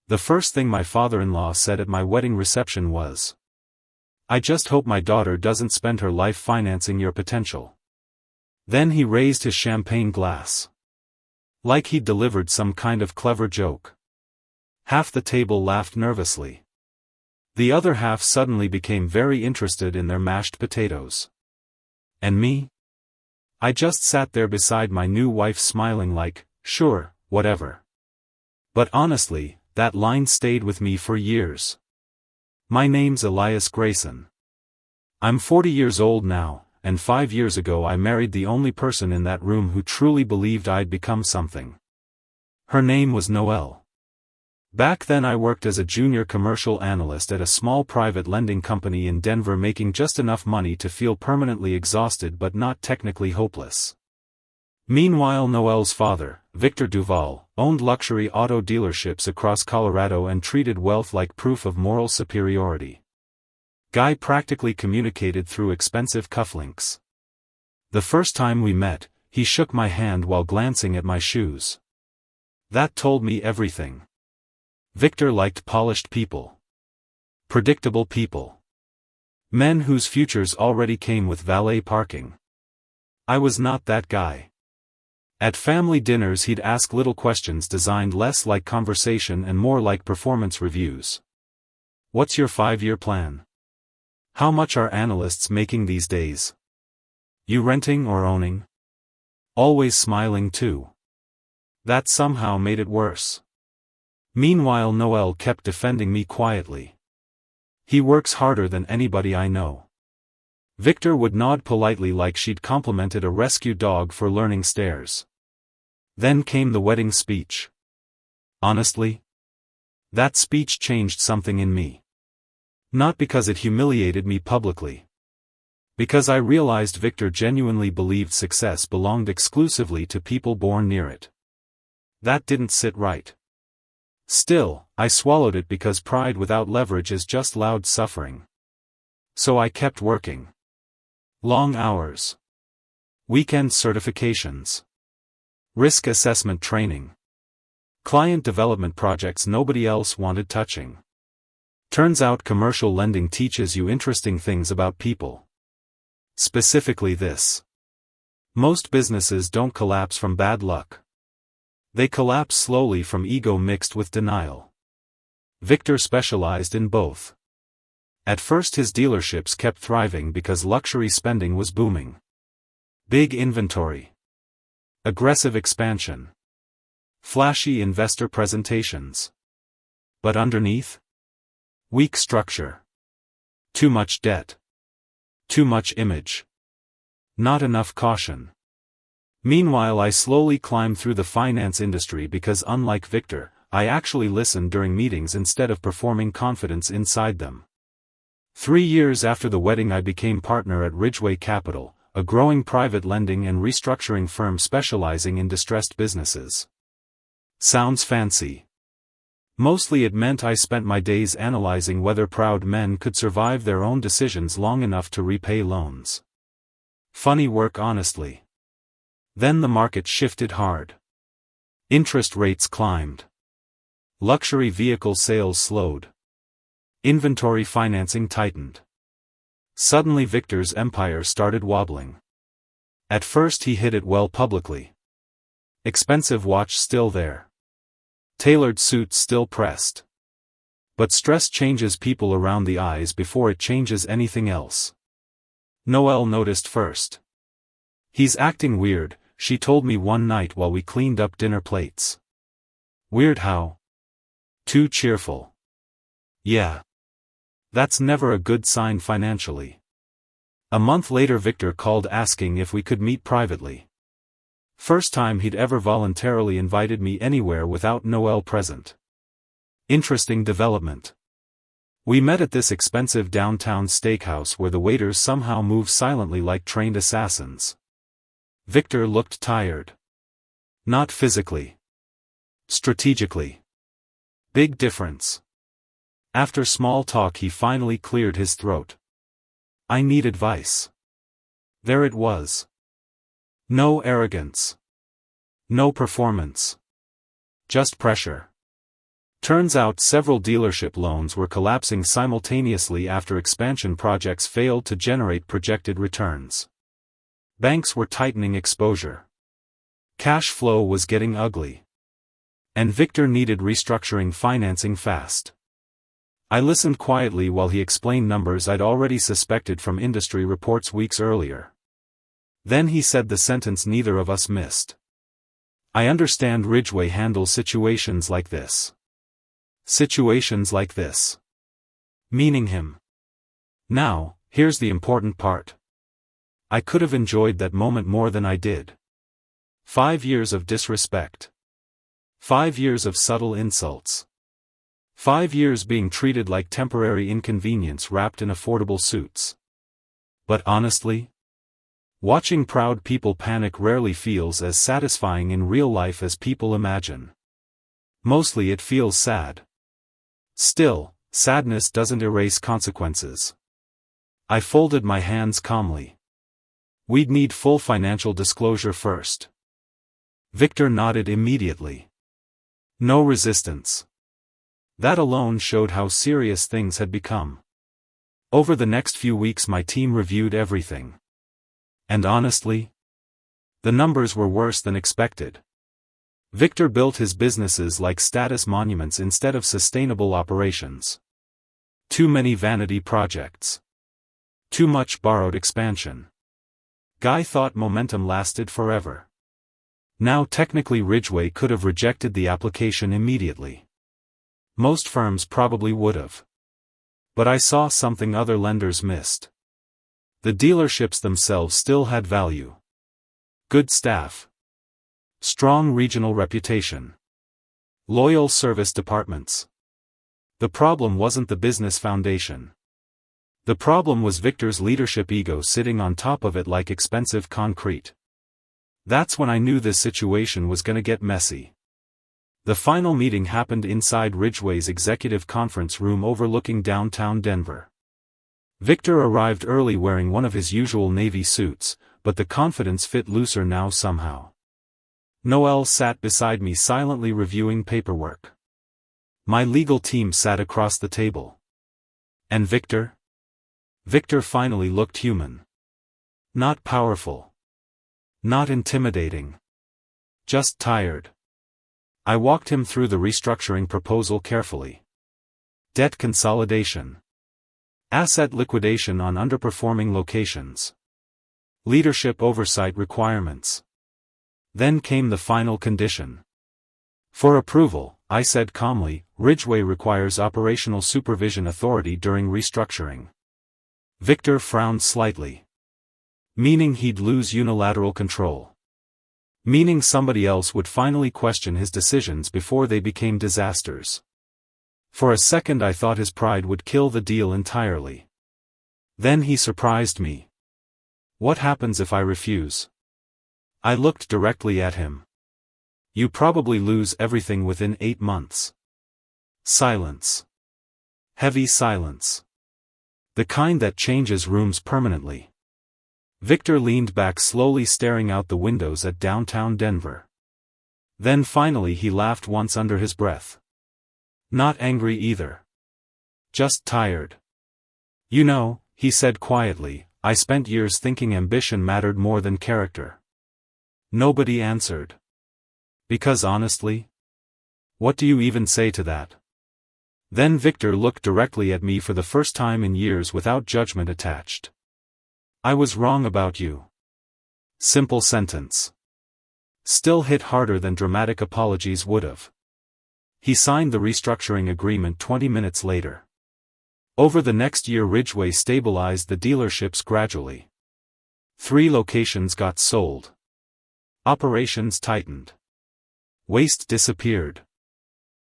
The first thing my father-in-law said at my wedding reception was, "I just hope my daughter doesn't spend her life financing your potential." Then he raised his champagne glass. Like he'd delivered some kind of clever joke. Half the table laughed nervously. The other half suddenly became very interested in their mashed potatoes. And me? I just sat there beside my new wife smiling like, sure, whatever. But honestly, that line stayed with me for years. My name's Elias Grayson. I'm 40 years old now, and 5 years ago I married the only person in that room who truly believed I'd become something. Her name was Noelle. Back then I worked as a junior commercial analyst at a small private lending company in Denver, making just enough money to feel permanently exhausted but not technically hopeless. Meanwhile, Noelle's father, Victor Duval, owned luxury auto dealerships across Colorado and treated wealth like proof of moral superiority. Guy practically communicated through expensive cufflinks. The first time we met, he shook my hand while glancing at my shoes. That told me everything. Victor liked polished people. Predictable people. Men whose futures already came with valet parking. I was not that guy. At family dinners he'd ask little questions designed less like conversation and more like performance reviews. What's your 5-year plan? How much are analysts making these days? You renting or owning? Always smiling too. That somehow made it worse. Meanwhile, Noelle kept defending me quietly. He works harder than anybody I know. Victor would nod politely like she'd complimented a rescue dog for learning stairs. Then came the wedding speech. Honestly, that speech changed something in me. Not because it humiliated me publicly. Because I realized Victor genuinely believed success belonged exclusively to people born near it. That didn't sit right. Still, I swallowed it because pride without leverage is just loud suffering. So I kept working. Long hours. Weekend certifications. Risk assessment training. Client development projects nobody else wanted touching. Turns out commercial lending teaches you interesting things about people. Specifically this. Most businesses don't collapse from bad luck. They collapse slowly from ego mixed with denial. Victor specialized in both. At first his dealerships kept thriving because luxury spending was booming. Big inventory. Aggressive expansion. Flashy investor presentations. But underneath? Weak structure. Too much debt. Too much image. Not enough caution. Meanwhile, I slowly climbed through the finance industry because, unlike Victor, I actually listened during meetings instead of performing confidence inside them. 3 years after the wedding I became partner at Ridgeway Capital, a growing private lending and restructuring firm specializing in distressed businesses. Sounds fancy. Mostly it meant I spent my days analyzing whether proud men could survive their own decisions long enough to repay loans. Funny work, honestly. Then the market shifted hard. Interest rates climbed. Luxury vehicle sales slowed. Inventory financing tightened. Suddenly Victor's empire started wobbling. At first he hid it well publicly. Expensive watch still there. Tailored suits still pressed. But stress changes people around the eyes before it changes anything else. Noelle noticed first. He's acting weird, she told me one night while we cleaned up dinner plates. Weird how? Too cheerful. Yeah. That's never a good sign financially. A month later Victor called asking if we could meet privately. First time he'd ever voluntarily invited me anywhere without Noelle present. Interesting development. We met at this expensive downtown steakhouse where the waiters somehow move silently like trained assassins. Victor looked tired. Not physically. Strategically. Big difference. After small talk he finally cleared his throat. I need advice. There it was. No arrogance. No performance. Just pressure. Turns out several dealership loans were collapsing simultaneously after expansion projects failed to generate projected returns. Banks were tightening exposure. Cash flow was getting ugly. And Victor needed restructuring financing fast. I listened quietly while he explained numbers I'd already suspected from industry reports weeks earlier. Then he said the sentence neither of us missed. I understand Ridgway handles situations like this. Situations like this. Meaning him. Now, here's the important part. I could have enjoyed that moment more than I did. 5 years of disrespect. 5 years of subtle insults. 5 years being treated like temporary inconvenience wrapped in affordable suits. But honestly, watching proud people panic rarely feels as satisfying in real life as people imagine. Mostly it feels sad. Still, sadness doesn't erase consequences. I folded my hands calmly. We'd need full financial disclosure first. Victor nodded immediately. No resistance. That alone showed how serious things had become. Over the next few weeks my team reviewed everything. And honestly, the numbers were worse than expected. Victor built his businesses like status monuments instead of sustainable operations. Too many vanity projects. Too much borrowed expansion. Guy thought momentum lasted forever. Now technically Ridgway could have rejected the application immediately. Most firms probably would have. But I saw something other lenders missed. The dealerships themselves still had value. Good staff. Strong regional reputation. Loyal service departments. The problem wasn't the business foundation. The problem was Victor's leadership ego sitting on top of it like expensive concrete. That's when I knew this situation was gonna get messy. The final meeting happened inside Ridgway's executive conference room overlooking downtown Denver. Victor arrived early wearing one of his usual navy suits, but the confidence fit looser now somehow. Noel sat beside me silently reviewing paperwork. My legal team sat across the table. And Victor? Victor finally looked human. Not powerful. Not intimidating. Just tired. I walked him through the restructuring proposal carefully. Debt consolidation. Asset liquidation on underperforming locations. Leadership oversight requirements. Then came the final condition. For approval, I said calmly, Ridgway requires operational supervision authority during restructuring. Victor frowned slightly. Meaning he'd lose unilateral control. Meaning somebody else would finally question his decisions before they became disasters. For a second I thought his pride would kill the deal entirely. Then he surprised me. What happens if I refuse? I looked directly at him. You probably lose everything within 8 months. Silence. Heavy silence. The kind that changes rooms permanently. Victor leaned back slowly staring out the windows at downtown Denver. Then finally he laughed once under his breath. Not angry either. Just tired. You know, he said quietly, I spent years thinking ambition mattered more than character. Nobody answered. Because honestly? What do you even say to that? Then Victor looked directly at me for the first time in years without judgment attached. I was wrong about you. Simple sentence. Still hit harder than dramatic apologies would have. He signed the restructuring agreement 20 minutes later. Over the next year Ridgway stabilized the dealerships gradually. 3 locations got sold. Operations tightened. Waste disappeared.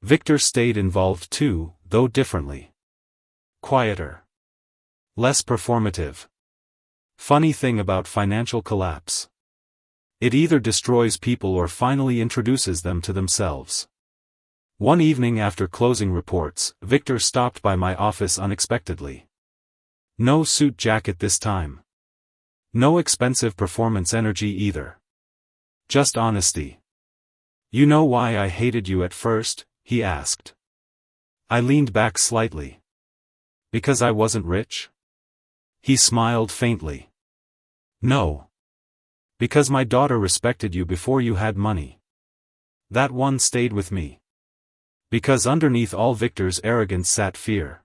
Victor stayed involved too, though differently. Quieter. Less performative. Funny thing about financial collapse. It either destroys people or finally introduces them to themselves. One evening after closing reports, Victor stopped by my office unexpectedly. No suit jacket this time. No expensive performance energy either. Just honesty. You know why I hated you at first? He asked. I leaned back slightly. Because I wasn't rich? He smiled faintly. No. Because my daughter respected you before you had money. That one stayed with me. Because underneath all Victor's arrogance sat fear.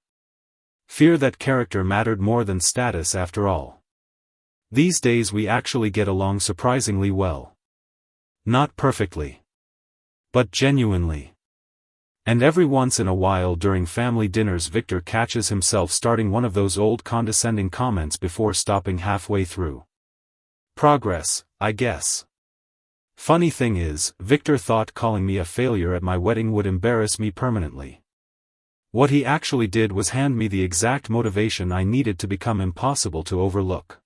Fear that character mattered more than status after all. These days we actually get along surprisingly well. Not perfectly. But genuinely. And every once in a while during family dinners Victor catches himself starting one of those old condescending comments before stopping halfway through. Progress, I guess. Funny thing is, Victor thought calling me a failure at my wedding would embarrass me permanently. What he actually did was hand me the exact motivation I needed to become impossible to overlook.